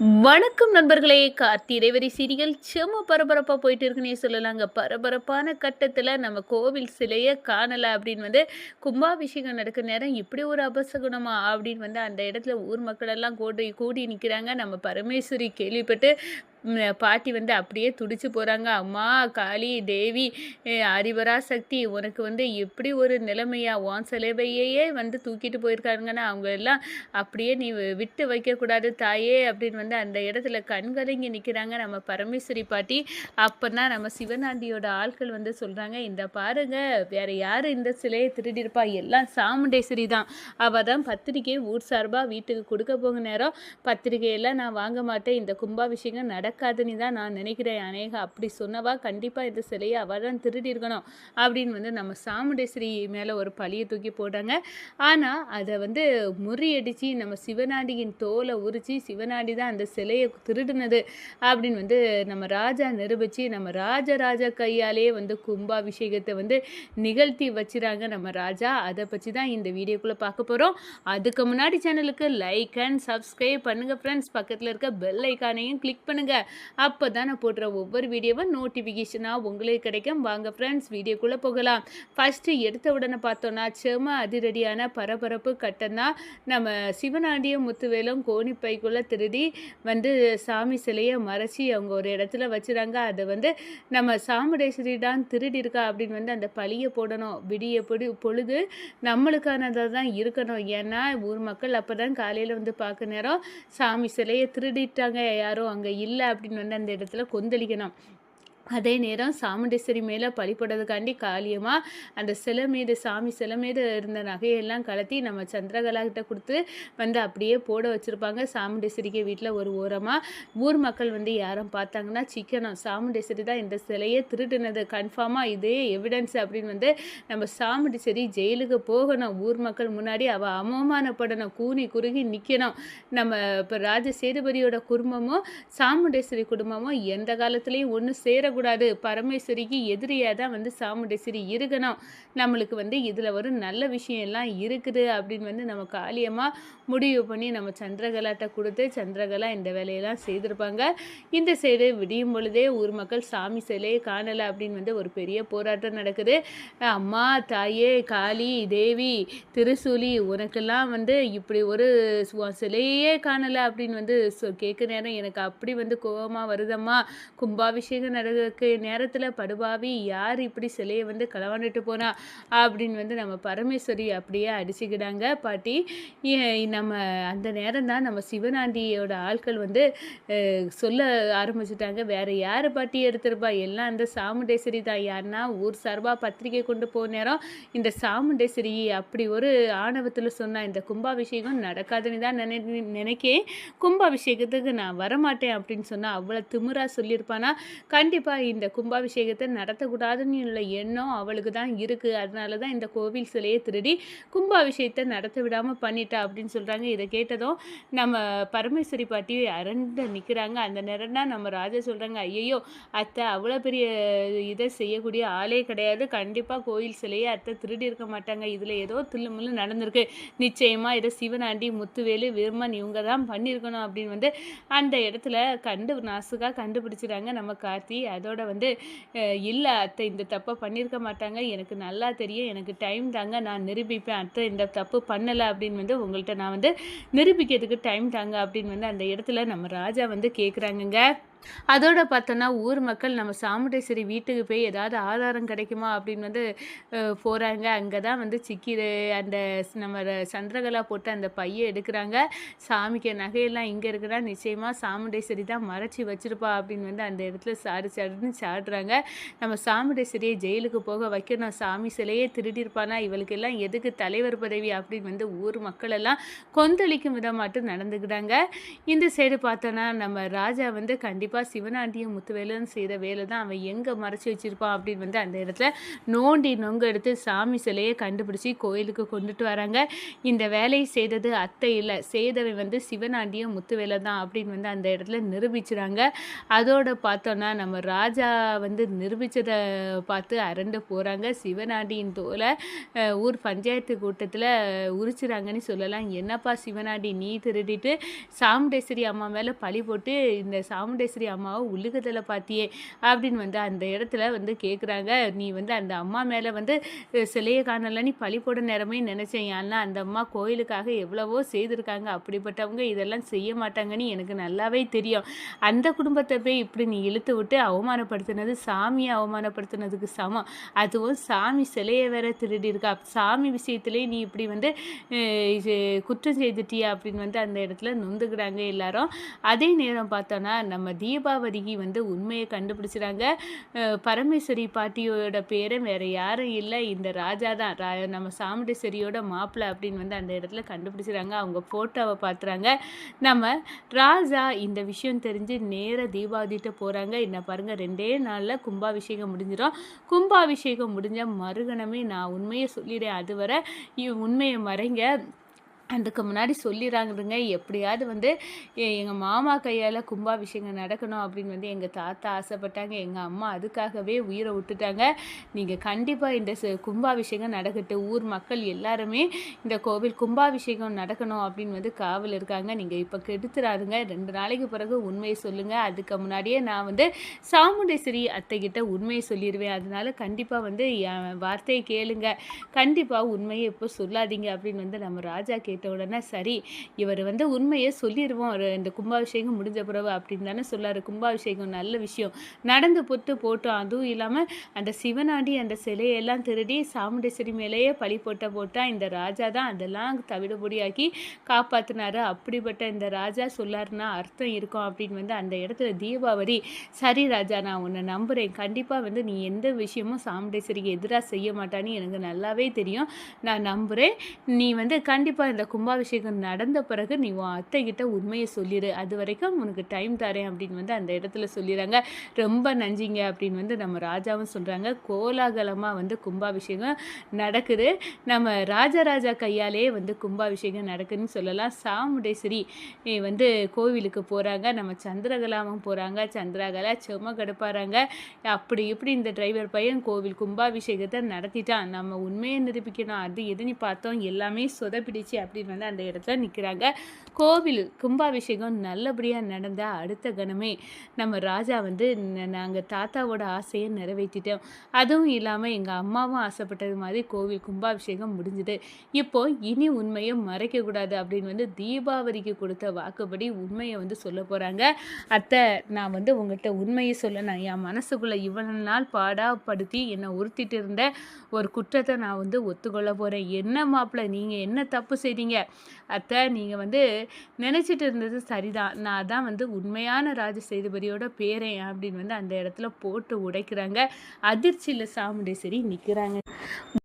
வணக்கம் நண்பர்களே! கார்த்தி இறைவரி சீரியல் செம்ம பரபரப்பா போயிட்டு இருக்குன்னே சொல்லலாங்க. பரபரப்பான கட்டத்தில நம்ம கோவில் சிலைய காணல அப்படின்னு கும்பாபிஷேகம் நடக்கிற நேரம் இப்படி ஒரு அபசகுனமா? அப்படின்னு அந்த இடத்துல ஊர் மக்கள் எல்லாம் கூடி கூடி நிக்கிறாங்க. நம்ம பரமேஸ்வரி கேள்விப்பட்டு பாட்டி அப்படியே துடிச்சு போறாங்க. "அம்மா காளி, தேவி, ஆதிபராசக்தி உனக்கு எப்படி ஒரு நிலைமையா? உன் சிலுவையையே தூக்கிட்டு போயிருக்காங்கன்னா, அவங்க எல்லாம் அப்படியே நீ விட்டு வைக்கக்கூடாது தாயே!" அப்படின்னு அந்த இடத்துல கண்கலங்கி நிக்கிறாங்க நம்ம பரமேஸ்வரி பாட்டி. அப்பதான் நம்ம சிவனாண்டியோட ஆட்கள் சொல்றாங்க, "இந்த பாருங்க, வேற யாரு இந்த சிலையை திருடியிருப்பா? எல்லாம் சாமுண்டேஸ்வரி தான். அவ தான் பத்திரிக்கை ஊர் சார்பா வீட்டுக்கு கொடுக்க போக நேரம், பத்திரிக்கையெல்லாம் நான் வாங்க மாட்டேன். இந்த கும்பாபிஷேகம் நடக்காதுன்னு தான் நான் நினைக்கிறேன். அநேகம் அப்படி சொன்னவா கண்டிப்பா இந்த சிலையை அவ தான் திருடியிருக்கணும்." அப்படின்னு நம்ம சாமுண்டேஸ்வரி மேல ஒரு பழிய தூக்கி போட்டாங்க. ஆனா அத முறியடிச்சு நம்ம சிவனாண்டியின் தோலை உரிச்சு சிவனாண்டி தான் அந்த சிலையை திருடுனது அப்படின்னு நம்ம ராஜா நிரூபிச்சு நம்ம ராஜராஜா கையாலே கும்பாபிஷேகத்தை நிகழ்த்தி வச்சுறாங்க நம்ம ராஜா. அதை பற்றி தான் இந்த வீடியோக்குள்ளே பார்க்க போகிறோம். அதுக்கு முன்னாடி சேனலுக்கு லைக் அண்ட் சப்ஸ்கிரைப் பண்ணுங்கள் ஃப்ரெண்ட்ஸ். பக்கத்தில் இருக்க பெல் ஐக்கானையும் கிளிக் பண்ணுங்கள். அப்போ தான் நான் போடுற ஒவ்வொரு வீடியோவும் நோட்டிஃபிகேஷனாக உங்களுக்கு கிடைக்கும். வாங்க ஃப்ரெண்ட்ஸ், வீடியோக்குள்ளே போகலாம். ஃபஸ்ட்டு எடுத்த உடனே பார்த்தோன்னா செம அதிரடியான பரபரப்பு கட்டம் தான். நம்ம சிவனாண்டியும் முத்துவேலும் கோணிப்பைக்குள்ளே திருடி சாமி சிலையை மறைச்சி அவங்க ஒரு இடத்துல வச்சுறாங்க. அதை நம்ம சாமுண்டேஸ்வரி தான் திருடியிருக்கா அப்படின்னு அந்த பழியை போடணும். விடிய பொழுது நம்மளுக்கானதாக தான் இருக்கணும். ஏன்னா ஊர் மக்கள் அப்போ தான் காலையில் பார்க்க நேரம் சாமி சிலையை திருடிட்டாங்க, யாரும் அங்கே இல்லை அப்படின்னு அந்த இடத்துல கொந்தளிக்கணும். அதே நேரம் சாமுண்டேஸ்வரி மேலே பழிபடுறதுக்காண்டி காளியம்மா அந்த சிலை மீது சாமி சிலை மீது இருந்த நகையெல்லாம் கலத்தி நம்ம சந்திரகலாகிட்ட கொடுத்து அப்படியே போட வச்சுருப்பாங்க. சாமுண்டேஸ்வரிக்கு வீட்டில் ஒரு ஓரமாக ஊர் மக்கள் யாரும் பார்த்தாங்கன்னா சிக்கனம், சாமுண்டேஸ்வரி தான் இந்த சிலையை திருடுனது கன்ஃபார்மாக, இதே எவிடன்ஸ் அப்படின்னு நம்ம சாமுண்டேஸ்வரி ஜெயிலுக்கு போகணும். ஊர் மக்கள் முன்னாடி அவள் அவமானப்படணும், கூனி குறுகி நிற்கணும். நம்ம இப்போ ராஜ சேதுபதியோட குடும்பமும் சாமுண்டேஸ்வரி குடும்பமும் எந்த காலத்துலேயும் ஒன்று சேரக்கூடாது. பரமேஸ்வரிக்கு எதிரியாக தான் சாமுண்டேஸ்வரி இருக்கணும். நம்மளுக்கு இதில் ஒரு நல்ல விஷயம் எல்லாம் இருக்குது அப்படின்னு நம்ம காளியம்மா முடிவு பண்ணி நம்ம சந்திரகலாட்ட கொடுத்து சந்திரகலா இந்த வேலையெல்லாம் செய்திருப்பாங்க. இந்த சைடு விடியும் பொழுதே ஊர் மக்கள் சாமி சிலையை காணலை அப்படின்னு ஒரு பெரிய போராட்டம் நடக்குது. "அம்மா தாயே காளி தேவி திருசூலி, உனக்கெல்லாம் இப்படி ஒரு சிலையே காணலை அப்படின்னு கேட்க நேரம் எனக்கு அப்படி கோபமாக வருதம்மா. கும்பாபிஷேகம் நடக்க நேரத்தில் படுபாவி யார் இப்படி சிலையை களவாண்டுட்டு போனா?" அப்படின்னு நம்ம பரமேஸ்வரி அப்படியே அடிச்சுக்கிட்டாங்க பாட்டி. நம்ம அந்த நேரம் தான் நம்ம சிவனாண்டியோட ஆட்கள் சொல்ல ஆரம்பிச்சுட்டாங்க, "வேற யார் பாட்டி எடுத்திருப்பா? எல்லாம் அந்த சாமுண்டேஸ்வரி தான். யாருன்னா ஊர் சார்பாக பத்திரிக்கை கொண்டு போன நேரம் இந்த சாமுண்டேஸ்வரி அப்படி ஒரு ஆணவத்தில் சொன்னா, இந்த கும்பாபிஷேகம் நடக்காதுன்னு தான் நினைக்கேன். கும்பாபிஷேகத்துக்கு நான் வரமாட்டேன் அப்படின்னு சொன்னால் அவ்வளோ திமிரா சொல்லியிருப்பானா? கண்டிப்பாக இந்த கும்பாபிஷேகத்தை நடத்தக்கூடாதுன்னு உள்ள எண்ணம் அவளுக்கு தான் இருக்குது. அதனால தான் இந்த கோவில் சிலையை திருடி கும்பாபிஷேகத்தை நடத்த விடாமல் பண்ணிட்டா அப்படின்னு சொல்கிறாங்க. இதை கேட்டதும் நம்ம பரமேஸ்வரி பாட்டி அரண்டு நிற்கிறாங்க. அந்த நேரம் தான் நம்ம ராஜா சொல்கிறாங்க, "ஐயையோ அத்தை அவ்வளோ பெரிய இதை செய்யக்கூடிய ஆளே கிடையாது. கண்டிப்பாக கோயில் சிலையை அத்தை திருடி இருக்க மாட்டாங்க. இதில் ஏதோ தில்லுமுள்ளு நடந்திருக்கு. நிச்சயமாக இதை சிவனாண்டி முத்துவேலு வீரமன் இவங்க தான் பண்ணியிருக்கணும்." அப்படின்னு அந்த இடத்துல நாசுக்காக கண்டுபிடிச்சிட்டாங்க நம்ம கார்த்தி. அதோட "இல்லை அத்தை இந்த தப்பை பண்ணியிருக்க மாட்டாங்க. எனக்கு நல்லா தெரியும். எனக்கு டைம் தாங்க, நான் நிரூபிப்பேன். அத்தை இந்த தப்பு பண்ணலை அப்படின்னு உங்கள்கிட்ட நான் நிரூபிக்கிறதுக்கு டைம் தாங்க." அப்படின்னு அந்த இடத்துல நம்ம ராஜா கேட்குறாங்கங்க. அதோட பார்த்தோன்னா ஊர் மக்கள் நம்ம சாமுண்டேஸ்வரி வீட்டுக்கு போய் ஏதாவது ஆதாரம் கிடைக்குமா அப்படின்னு போகிறாங்க. அங்கே தான் சிக்கிது அந்த நம்ம சந்திரகலா போட்டு அந்த பையை எடுக்கிறாங்க. சாமிக்கு நகையெல்லாம் இங்கே இருக்குன்னா நிச்சயமாக சாமுண்டேஸ்வரி தான் மறைச்சி வச்சுருப்பா அப்படின்னு அந்த இடத்துல சாடுன்னு சாடுறாங்க. நம்ம சாமுண்டேஸ்வரியை ஜெயிலுக்கு போக வைக்கணும். சாமி சிலையே திருடியிருப்பானா? இவளுக்கெல்லாம் எதுக்கு தலைவர் பதவி அப்படின்னு ஊர் மக்கள் எல்லாம் கொந்தளிக்கும் விதமாட்டு நடந்துக்கிறாங்க. இந்த சைடு பார்த்தோன்னா நம்ம ராஜா கண்டிப்பாக கண்டிப்பாக சிவனாண்டியும் முத்துவேலும் செய்த வேலை தான், அவன் எங்கே மறைச்சி வச்சிருப்பான் அப்படின்னு வந்து அந்த இடத்துல நோண்டி நொங்க எடுத்து சாமி சிலையை கண்டுபிடிச்சி கோயிலுக்கு கொண்டுட்டு வராங்க. இந்த வேலையை செய்தது அத்தை இல்லை, செய்தவன் வந்து சிவனாண்டியும் முத்துவேலை தான் அப்படின்னு வந்து அந்த இடத்துல நிரூபிச்சுறாங்க. அதோட பார்த்தோன்னா நம்ம ராஜா வந்து நிரூபித்ததை பார்த்து அரண்டு போகிறாங்க. சிவனாண்டியின் தோலை ஊர் பஞ்சாயத்து கூட்டத்தில் உரிச்சுறாங்கன்னு சொல்லலாம். என்னப்பா சிவனாண்டி, நீ திருடிட்டு சாமுண்டேஸ்வரி அம்மா மேலே பழி போட்டு இந்த சாமுண்டேஸ்வரி அம்மாவை உள்லுகத்தில் பார்த்தியே அப்படின்னு வந்து அந்த இடத்துல வந்து கேட்குறாங்க. நீ வந்து அந்த அம்மா மேலே வந்து சிலையை காணலன்னு பழி போட நேரமே நினச்சேன். ஏன்னா அந்த அம்மா கோயிலுக்காக எவ்வளவோ செய்திருக்காங்க, அப்படிப்பட்டவங்க இதெல்லாம் செய்ய மாட்டாங்கன்னு எனக்கு நல்லாவே தெரியும். அந்த குடும்பத்தை போய் இப்படி நீ இழுத்து விட்டு அவமானப்படுத்தினது சாமியை அவமானப்படுத்தினதுக்கு சமம். அதுவும் சாமி சிலையை வேற திருடி இருக்கா, சாமி விஷயத்திலே நீ இப்படி வந்து குற்றம் செய்துட்டியா அப்படின்னு வந்து அந்த இடத்துல நொந்துக்கிறாங்க எல்லாரும். அதே நேரம் பார்த்தோன்னா நம்ம தீபாவளிக்கு வந்து உண்மையை கண்டுபிடிச்சிடாங்க. பரமேஸ்வரி பாட்டியோட பேரை வேற யாரும் இல்லை, இந்த ராஜா தான் நம்ம சாமுண்டேஸ்வரியோட மாப்பிள்ளை அப்படின்னு வந்து அந்த இடத்துல கண்டுபிடிச்சிடாங்க. அவங்க ஃபோட்டோவை பார்த்துறாங்க. நம்ம ராஜா இந்த விஷயம் தெரிஞ்சு நேராக தீபாவளிகிட்ட போகிறாங்க. என்ன பாருங்கள், 2 நாளில் கும்பாபிஷேகம் முடிஞ்சிடும். கும்பாபிஷேகம் முடிஞ்ச மறுகணமே நான் உண்மையை சொல்லிடுறேன், அதுவரை உண்மையை மறைங்க. அதுக்கு முன்னாடி சொல்லிடுறாங்கங்க, எப்படியாவது வந்து எங்கள் மாமா கையால் கும்பாபிஷேகம் நடக்கணும் அப்படின்னு வந்து எங்கள் தாத்தா ஆசைப்பட்டாங்க. எங்கள் அம்மா அதுக்காகவே உயிரை விட்டுட்டாங்க. நீங்கள் கண்டிப்பாக இந்த கும்பாபிஷேகம் நடக்கட்டும், ஊர் மக்கள் எல்லாருமே இந்த கோவில் கும்பாபிஷேகம் நடக்கணும் அப்படின்னு வந்து காவல் இருக்காங்க. நீங்கள் இப்போ கெடுத்துறாருங்க, 2 நாளைக்கு பிறகு உண்மையை சொல்லுங்கள். அதுக்கு முன்னாடியே நான் வந்து சாமுண்டேஸ்வரி அத்தைக்கிட்ட உண்மையை சொல்லிடுவேன். அதனால கண்டிப்பாக வந்து என் வார்த்தையை கேளுங்க, கண்டிப்பாக உண்மையை இப்போ சொல்லாதீங்க அப்படின்னு வந்து நம்ம ராஜா கேட்ட உடனே சரி, இவர் வந்து உண்மையை சொல்லிடுவோம் இந்த கும்பாபிஷேகம் முடிஞ்ச பிறகு அப்படின்னு தானே சொல்லாரு. கும்பாபிஷேகம் நல்ல விஷயம் நடந்து போட்டோம். அதுவும் இல்லாமல் அந்த சிவனாண்டி அந்த சிலையெல்லாம் திருடி சாமுண்டேஸ்வரி மேலேயே பழி போட்டா இந்த ராஜா தான் அதெல்லாம் தவிடுபொடியாக்கி காப்பாற்றினாரு. அப்படிப்பட்ட இந்த ராஜா சொல்லாருன்னா அர்த்தம் இருக்கும் அப்படின்னு வந்து அந்த இடத்துல தீபாவளி சரி ராஜா, நான் உன்னை நம்புகிறேன், கண்டிப்பாக வந்து நீ எந்த விஷயமும் சாமுண்டேஸ்வரிக்கு எதிராக செய்ய மாட்டான்னு எனக்கு நல்லாவே தெரியும், நான் நம்புகிறேன். நீ வந்து கண்டிப்பாக இந்த கும்பாபிஷேகம் நடந்த பிறகு நீ உன் அத்தைக்கிட்ட உண்மையை சொல்லிடு, அது வரைக்கும் உனக்கு டைம் தரேன் அப்படின்னு வந்து அந்த இடத்துல சொல்லிடுறாங்க. ரொம்ப நன்றிங்க அப்படின்னு வந்து நம்ம ராஜாவும் சொல்கிறாங்க. கோலாகலமாக வந்து கும்பாபிஷேகம் நடக்குது. நம்ம ராஜராஜா கையாலே வந்து கும்பாபிஷேகம் நடக்குதுன்னு சொல்லலாம். சாமுண்டேஸ்வரி வந்து கோவிலுக்கு போகிறாங்க. நம்ம சந்திரகலாவும் போகிறாங்க. சந்திரகலா செம்ம கடுப்பாறாங்க. அப்படி இப்படி இந்த டிரைவர் பையன் கோவில் கும்பாபிஷேகத்தை நடத்திட்டான், நம்ம உண்மையை நிரூபிக்கணும், அது எதுன்னு பார்த்தோம், எல்லாமே சொதப்பிடிச்சு அப்படின்னு வந்து அந்த இடத்துல நிற்கிறாங்க. கோவில் கும்பாபிஷேகம் நல்லபடியாக நடந்த அடுத்த கணமே நம்ம ராஜா வந்து நாங்கள் தாத்தாவோட ஆசையை நிறைவேற்றிட்டோம், அதுவும் இல்லாமல் எங்கள் அம்மாவும் ஆசைப்பட்டது மாதிரி கோவில் கும்பாபிஷேகம் முடிஞ்சுது. இப்போ இனி உண்மையை மறைக்கக்கூடாது அப்படின்னு வந்து தீபாவளிக்கு கொடுத்த வாக்குப்படி உண்மையை வந்து சொல்ல போகிறாங்க. அத்தை, நான் வந்து உங்கள்கிட்ட உண்மையை சொல்லணும், என் மனசுக்குள்ளே இவ்வளவு நாள் பாடாப்படுத்தி என்னை உறுத்திட்டு இருந்த ஒரு குற்றத்தை நான் வந்து ஒத்துக்கொள்ள போகிறேன். என்ன மாப்பிள்ளை, நீங்கள் என்ன தப்பு செய்தீங்க அத்தை, நீங்கள் வந்து நினச்சிட்டு இருந்தது சரிதான், நான் தான் வந்து உண்மையான ராஜ சேதுபதியோட பேரன் அப்படின்னு வந்து அந்த இடத்துல போட்டு உடைக்கிறாங்க. அதிர்ச்சியில் சாமுண்டேஸ்வரி நிற்கிறாங்க.